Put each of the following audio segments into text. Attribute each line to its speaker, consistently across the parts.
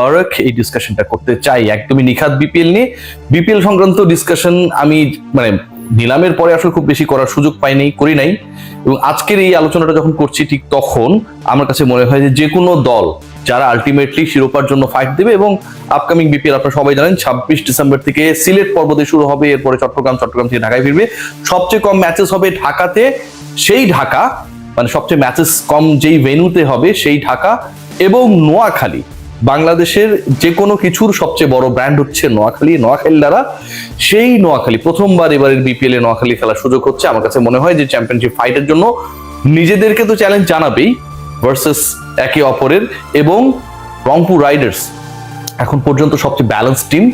Speaker 1: মুবারক এই ডিসকাশনটা করতে চাই একদমই নিখাত বিপিএল নিয়ে। বিপিএল সংক্রান্ত ডিসকাশন আমি নিলামের পরে আসলে খুব বেশি করার সুযোগ করি নাই, এবং আজকের এই আলোচনাটা যখন করছি ঠিক তখন আমার কাছে মনে হয় যে কোনো দল যারা আলটিমেটলি শিরোপার জন্য ফাইট দেবে, এবং আপকামিং বিপিএল আপনারা সবাই জানেন 26 ডিসেম্বর থেকে সিলেট পর্বতে শুরু হবে, এরপরে চট্টগ্রাম থেকে ঢাকায় ফিরবে। সবচেয়ে কম ম্যাচেস হবে ঢাকাতে, সেই ঢাকা সবচেয়ে ম্যাচেস কম যেই ভেন্যুতে হবে সেই ঢাকা, এবং নোয়াখালী। বাংলাদেশের যে কোনো কিছুর সবচেয়ে বড় ব্র্যান্ড হচ্ছে নোয়াখালী। দ্বারা সেই নোয়াখালী প্রথমবার এবারের বিপিএল এ নোয়াখালী খেলার সুযোগ হচ্ছে। আমার কাছে মনে হয় যে চ্যাম্পিয়নশিপ ফাইটের জন্য নিজেদেরকে তো চ্যালেঞ্জ জানাবেই ভার্সেস একে অপরের, এবং রংপুর রাইডার্স এখন পর্যন্ত সবচেয়ে ব্যালেন্স টিম।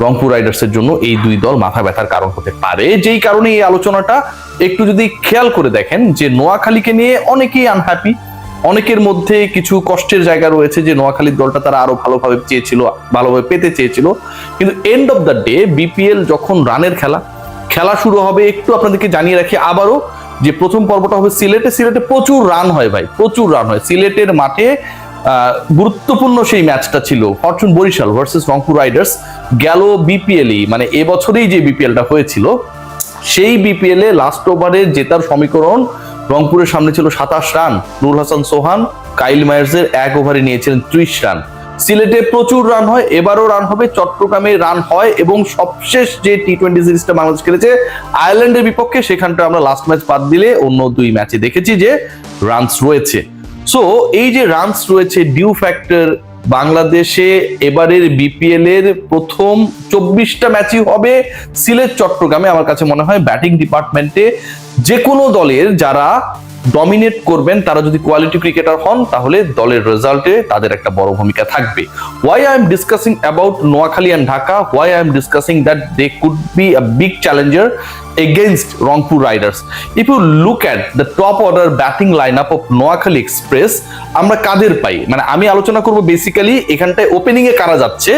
Speaker 1: রংপুর রাইডার্সের জন্য এই দুই দল মাথা ব্যথার কারণ হতে পারে, যেই কারণে এই আলোচনাটা একটু যদি খেয়াল করে দেখেন যে নোয়াখালীকে নিয়ে অনেকেই আনহ্যাপি, অনেকের মধ্যে কিছু কষ্টের জায়গা রয়েছে যে নোয়াখালীর দলটা তারা আরো ভালোভাবে পেতে চেয়েছিল। কিন্তু and of the day BPL যখন রানের খেলা শুরু হবে, একটু আপনাদেরকে জানিয়ে রাখি আবারও যে প্রথম পর্বটা হবে সিলেটে প্রচুর রান হয় ভাই, প্রচুর রান হয় সিলেটের মাঠে। গুরুত্বপূর্ণ সেই ম্যাচটা ছিল fortune Barishal versus Rangpur riders. গেল বিপিএলই এবছরেই যে বিপিএলটা হয়েছিল, সেই বিপিএল এ লাস্ট ওভারে জেতার সমীকরণ রংপুরের সামনে ছিল 27 রান। নুরুল হাসান সোহান কাইল মায়ার্সের এক ওভারে নিয়েছিলেন 30 রান। সিলেটে প্রচুর রান হয়, এবারও রান হবে, চট্টগ্রামে রান হয়, এবং সবশেষ যে টি-20 সিরিজটা বাংলাদেশ খেলেছে আয়ারল্যান্ডের বিপক্ষে, সেখানটা আমরা লাস্ট ম্যাচ বাদ দিলে অন্য দুই ম্যাচে দেখেছি যে রানস রয়েছে। সো এই যে রানস রয়েছে ডিউ ফ্যাক্টর, বাংলাদেশে এবারের বিপিএল এর প্রথম 24টা ম্যাচই হবে সিলেট চট্টগ্রামে। আমার কাছে মনে হয় ব্যাটিং ডিপার্টমেন্টে যে কোনো দলের যারা ডমিনেট করবেন তারা যদি কোয়ালিটি ক্রিকেটার হন, তাহলে দলের রেজাল্টে তাদের একটা বড় ভূমিকা থাকবে। Why I am discussing about Noakhali and Dhaka, why I am discussing that they could be a big challenger against Rangpur Riders. If you look at the top order batting lineup of Noakhali Express, আমরা কাদের পাই, আমি আলোচনা করব basically এখানটায় opening এ কারা যাচ্ছে,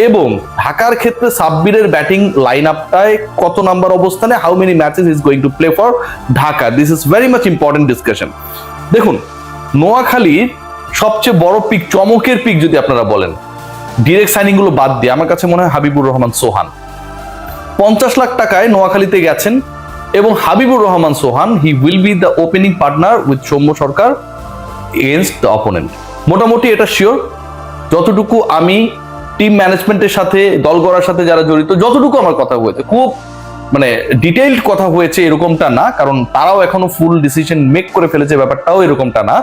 Speaker 1: এবং ঢাকার ক্ষেত্রে সাব্বিরের ব্যাটিং লাইন আপটায় কত নাম্বার অবস্থানে, how many matches is going to play for Dhaka. This is very much important discussion. দেখুন, নোয়াখালীর সবচেয়ে বড় পিক, চমকের পিক যদি আপনারা বলেন, ডিরেক্ট সাইনিং গুলো বাদ দিয়ে আমার কাছে মনে হয় হাবিবুর রহমান সোহান 50 লাখ টাকায় নোয়াখালীতে গেছেন, এবং Habibur Rahman Sohan he will be the opening partner with Soumya Sarkar against the opponent. মোটামুটি এটা শিওর। যতটুকু আমি টিম ম্যানেজমেন্টের সাথে, দল গড়ার সাথে যারা জড়িত, যতটুকু আমার কথা হয়েছে, খুব ডিটেইলড কথা হয়েছে এরকমটা না, কারণ তারাও এখনো ফুল ডিসিশন মেক করে ফেলেছে, ব্যাপারটাও এরকমটা না।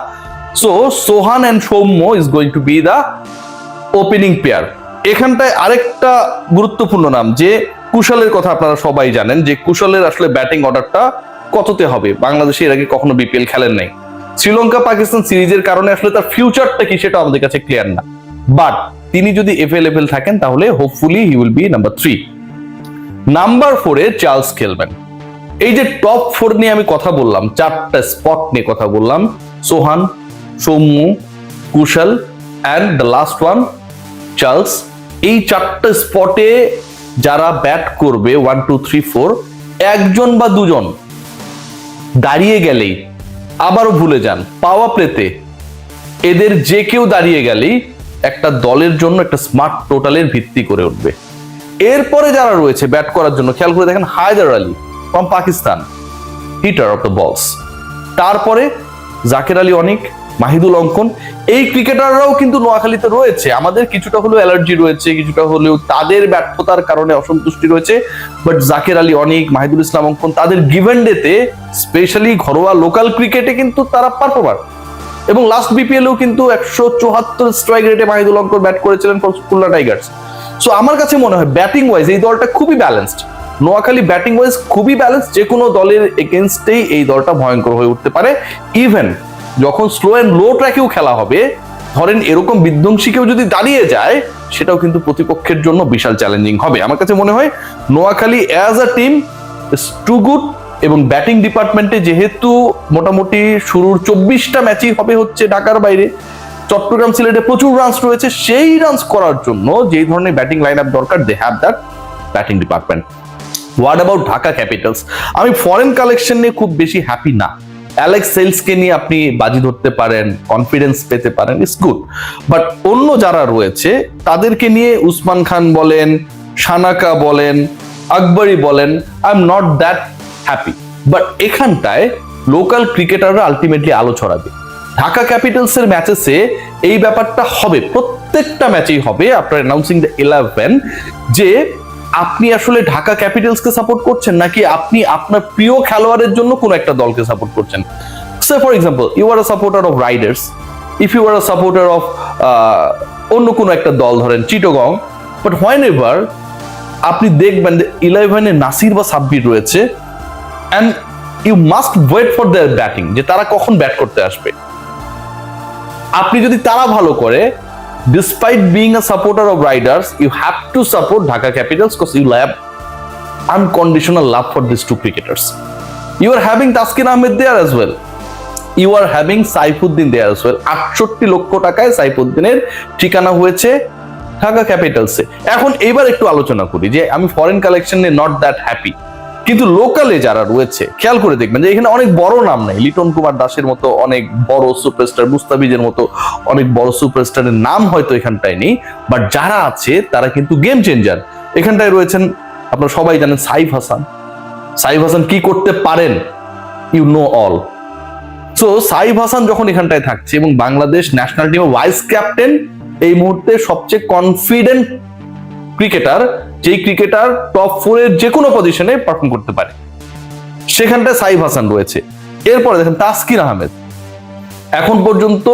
Speaker 1: So Sohan and Soumya is going to be the opening pair. এখানটায় আরেকটা গুরুত্বপূর্ণ নাম, যে কুশলের কথা আপনারা সবাই জানেন, যে কুশলের আসলে ব্যাটিং অর্ডারটা কততে হবে। বাংলাদেশে এর আগে কখনো বিপিএল খেলেন নাই, শ্রীলঙ্কা পাকিস্তান সিরিজের কারণে আসলে তার ফিউচারটা কি সেটা আমাদের কাছে ক্লিয়ার না, বাট তিনি যদি এভেলেবেল থাকেন তাহলে hopefully he will B number 3। Number 4 A Charles খেলবেন। এই যে টপ 4 নিয়ে আমি কথা বললাম, 4টা স্পট নিয়ে কথা বললাম, Sohan, Soumya, Kushal and the last one Charles. এই 4টা স্পটে যারা ব্যাট করবে 1 2 3 4, একজন বা দুজন দাঁড়িয়ে গেলেই আবারও ভুলে যান, পাওয়া প্লেতে এদের যে কেউ দাঁড়িয়ে গেলেই একটা দলের জন্য একটা স্মার্ট টোটালের ভিত্তি করে উঠবে। এরপরে যারা রয়েছে ব্যাট করার জন্য, খেয়াল করে দেখেন, Haider Ali from Pakistan, hitter of the balls. তারপরে জাকের আলী অনিক, মাহিদুল অঙ্কন, এই ক্রিকেটাররাও কিন্তু নোয়াখালীতে রয়েছে। আমাদের কিছুটা হলেও অ্যালার্জি রয়েছে, কিছুটা হলেও তাদের ব্যর্থতার কারণে অসন্তুষ্টি রয়েছে, বাট জাকের আলী অনিক, মাহিদুল ইসলাম অঙ্কন, তাদের গিভেন ডেতে স্পেশালি ঘরোয়া লোকাল ক্রিকেটে কিন্তু তারা পারফর্মার। এবং লাস্ট বিপিএলেও কিন্তু 174 স্ট্রাইক রেটে মাহিদুল অঙ্কন ব্যাট করেছিলেন ফর খুলনা টাইগার্স। সো আমার কাছে মনে হয় ব্যাটিং ওয়াইজ এই দলটা খুবই ব্যালেন্সড। নোয়াখালী ব্যাটিং ওয়াইজ খুবই ব্যালেন্সড, যে কোনো দলের এগেইনস্টেই এই দলটা ভয়ঙ্কর হয়ে উঠতে পারে। ইভেন যখন স্লো অ্যান্ড লো ট্র্যাকেও খেলা হবে, ধরেন এরকম বিধ্বংসী কেউ যদি দাঁড়িয়ে যায়, সেটাও কিন্তু প্রতিপক্ষের জন্য বিশাল চ্যালেঞ্জিং হবে। আমার কাছে মনে হয় Noakhali as a team is too good, এবং ব্যাটিং ডিপার্টমেন্টে যেহেতু মোটামুটি শুরুর 24টা ম্যাচই হবে হচ্ছে ঢাকার বাইরে, চট্টগ্রাম সিলেটে প্রচুর রানস রয়েছে, সেই রানস করার জন্য যেই ধরনের ব্যাটিং লাইন আপ দরকার, they have that batting department. What about Dhaka capitals? আমি ফরেন কালেকশন নিয়ে খুব বেশি হ্যাপি না। অ্যালেক্স সেলসকে নিয়ে আপনি বাজি ধরতে পারেন, কনফিডেন্স পেতে পারেন, ইটস গুড। বাট অন্য যারা রয়েছে তাদেরকে নিয়ে উসমান খান বলেন, শানাকা বলেন, আকবরী বলেন, I am not that happy. But এখানটায় লোকাল ক্রিকেটাররা আলটিমেটলি আলো ছড়াবে। ঢাকা ক্যাপিটালসের ম্যাচেসে এই ব্যাপারটা হবে, প্রত্যেকটা ম্যাচেই হবে আফটার অ্যানাউন্সিং দ্য 11 যে আপনি আসলে ঢাকা ক্যাপিটালসকে সাপোর্ট করছেন নাকি আপনি আপনার প্রিয় খেলোয়াড়ের জন্য কোনো একটা দলকে সাপোর্ট করছেন। Say for example, you are a supporter of Riders, if you are a supporter of অন্য কোনো একটা দল, ধরেন চিটোগং, বাট হোয়েন এভার আপনি দেখবেন যে 11-এ নাসির বা সাব্বির রয়েছে, and you must wait for their batting, যে তারা কখন ব্যাট করতে আসবে। আপনি যদি তারা ভালো করে, despite being a supporter of Riders, you have to support Dhaka Capitals because you have unconditional love for these two cricketers. You are having Taskin Ahmed there as well. You are having Saifuddin there as well. 68 লক্ষ টাকায় সাইফুদ্দিনের ঠিকানা হয়েছে ঢাকা ক্যাপিটালসে। এখন এইবার একটু আলোচনা করি যে আমি ফরেন কালেকশনে নট দ্যাট হ্যাপি, কিন্তু লোকালে যারা রয়েছে খেয়াল করে দেখবেন যে এখানে অনেক বড় নাম নাই। লিটন কুমার দাসের মতো অনেক বড় সুপারস্টার, মুস্তাফিজের মতো অনেক বড় সুপারস্টারের নাম হয়তো এখানটায় নেই, বাট যারা আছে তারা কিন্তু গেম চেঞ্জার। এখানটায় রয়েছেন, আপনারা সবাই জানেন, সাইফ হাসান। সাইফ হাসান কি করতে পারেন, you know all. So Saif Hasan যখন এখানটায় থাকছে এবং বাংলাদেশ ন্যাশনাল টিমের ভাইস ক্যাপ্টেন, এই মুহূর্তে সবচেয়ে কনফিডেন্ট ক্রিকেটার, যেই ক্রিকেটার টপ 4 এর যে কোনো পজিশনে পারফর্ম করতে পারে, সেখানটায় সাইফ হাসান রয়েছে। এরপরে দেখেন তাসকিন আহমেদ, এখন পর্যন্ত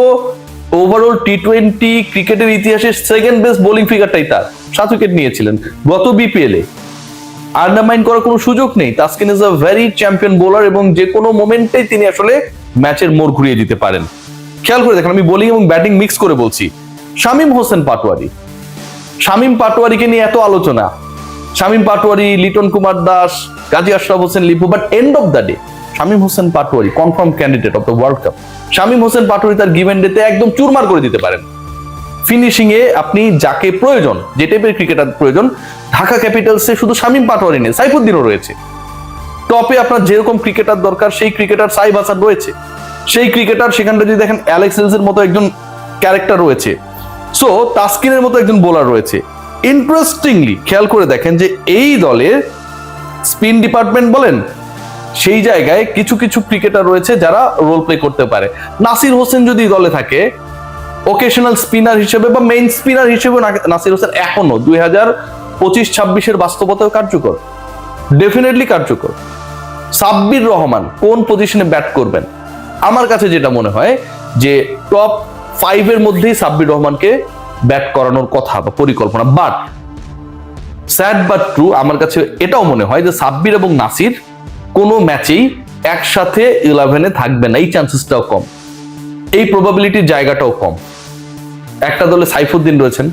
Speaker 1: ওভারঅল টি20 ক্রিকেটের ইতিহাসে সেকেন্ড বেস্ট বোলিং ফিগারটাই তার, 7 উইকেট নিয়েছিলেন গত বিপিএলে। আন্ডারমাইন করার কোনো সুযোগ নেই। Taskin is a very champion bowler এবং যে কোনো মোমেন্টেই তিনি আসলে ম্যাচের মোড় ঘুরিয়ে দিতে পারেন। খেয়াল করে দেখেন, আমি বোলিং এবং ব্যাটিং মিক্স করে বলছি। শামীম হোসেন পাটোয়ারি, শামীম পাটোয়ারিকে নিয়ে এত আলোচনা, Shamim Patwari, Liton Kumar Das, Gazi Ashraf Hossain Lipu, but end of the day Shamim Hossain Patwari confirm candidate of the world cup. Shamim Hossain Patwari তার গিভেন ডেতে একদম চুরমার করে দিতে পারেন। ফিনিশিং এ আপনি যাকে প্রয়োজন, যে টাইপের ক্রিকেটার প্রয়োজন, ঢাকা ক্যাপিটালসে শুধু শামীম পাটোয়ারি নেই, সাইফুদ্দিনও রয়েছে। টপে আপনার যেরকম ক্রিকেটার দরকার সেই ক্রিকেটার সাইফ হাসান রয়েছে, সেই ক্রিকেটার সেখানটা যদি দেখেন অ্যালেক্স সেলসের মতো একজন ক্যারেক্টার রয়েছে, সো তাসকিনের মতো একজন বোলার রয়েছে। ইন্টারেস্টিংলি খেয়াল করে দেখেন যে এই দলের স্পিন ডিপার্টমেন্ট বলেন, সেই জায়গায় কিছু কিছু ক্রিকেটার রয়েছে যারা রোল প্লে করতে পারে। নাসির হোসেন যদি দলে থাকে ওকেশনাল স্পিনার হিসেবে বা মেইন স্পিনার হিসেবে, নাসির হোসেন এখনো 2025-26 বাস্তবতায় কার্যকর, ডেফিনেটলি কার্যকর। সাব্বির রহমান কোন পজিশনে ব্যাট করবেন, আমার কাছে যেটা মনে হয় যে টপ 5 এর মধ্যেই সাব্বির রহমানকে ব্যাট করানোর কথা বা পরিকল্পনা। বাট স্যাড বাট ট্রু, আমার কাছে এটাও মনে হয় যে সাব্বির এবং নাসির কোনো ম্যাচেই একসাথে 11-এ থাকবে না, এই চান্সেসটাও কম, এই প্রবাবিলিটির জায়গাটাও কম। একটা দলে সাইফুদ্দিন রয়েছেন,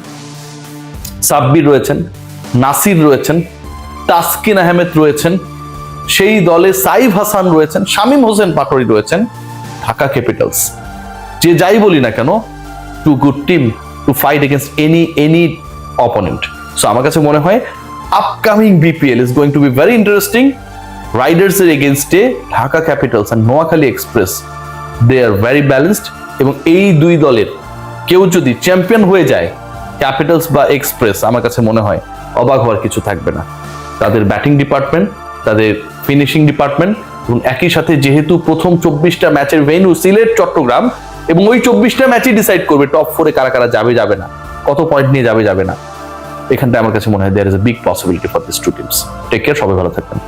Speaker 1: সাব্বির রয়েছেন, নাসির রয়েছেন, তাসকিন আহমেদ রয়েছেন, সেই দলে সাইফ হাসান রয়েছেন, শামীম হোসেন পাটোয়ারি রয়েছেন। ঢাকা ক্যাপিটালস, যে যাই বলি না কেন, two good team to fight against any opponent. So আমার কাছে মনে হয় upcoming BPL is going to be very interesting. Riders এর এগেইনস্টে Dhaka Capitals and Noakhali Express, they are very balanced, এবং এই দুই দলের কেউ যদি চ্যাম্পিয়ন হয়ে যায়, ক্যাপিটালস বা এক্সপ্রেস, আমার কাছে মনে হয় অবাক হওয়ার কিছু থাকবে না। তাদের ব্যাটিং ডিপার্টমেন্ট, তাদের ফিনিশিং ডিপার্টমেন্ট, এবং একই সাথে যেহেতু প্রথম 24টা ম্যাচের ভেন্যু সিলেট, চট্টগ্রাম, এবং ওই 24টা ম্যাচই ডিসাইড করবে টপ 4-এ কারা কারা যাবে না, কত পয়েন্ট নিয়ে যাবে না। এখানটা আমার কাছে মনে হয় there is a big possibility for this two teams. Take care, সবাই ভালো থাকবেন।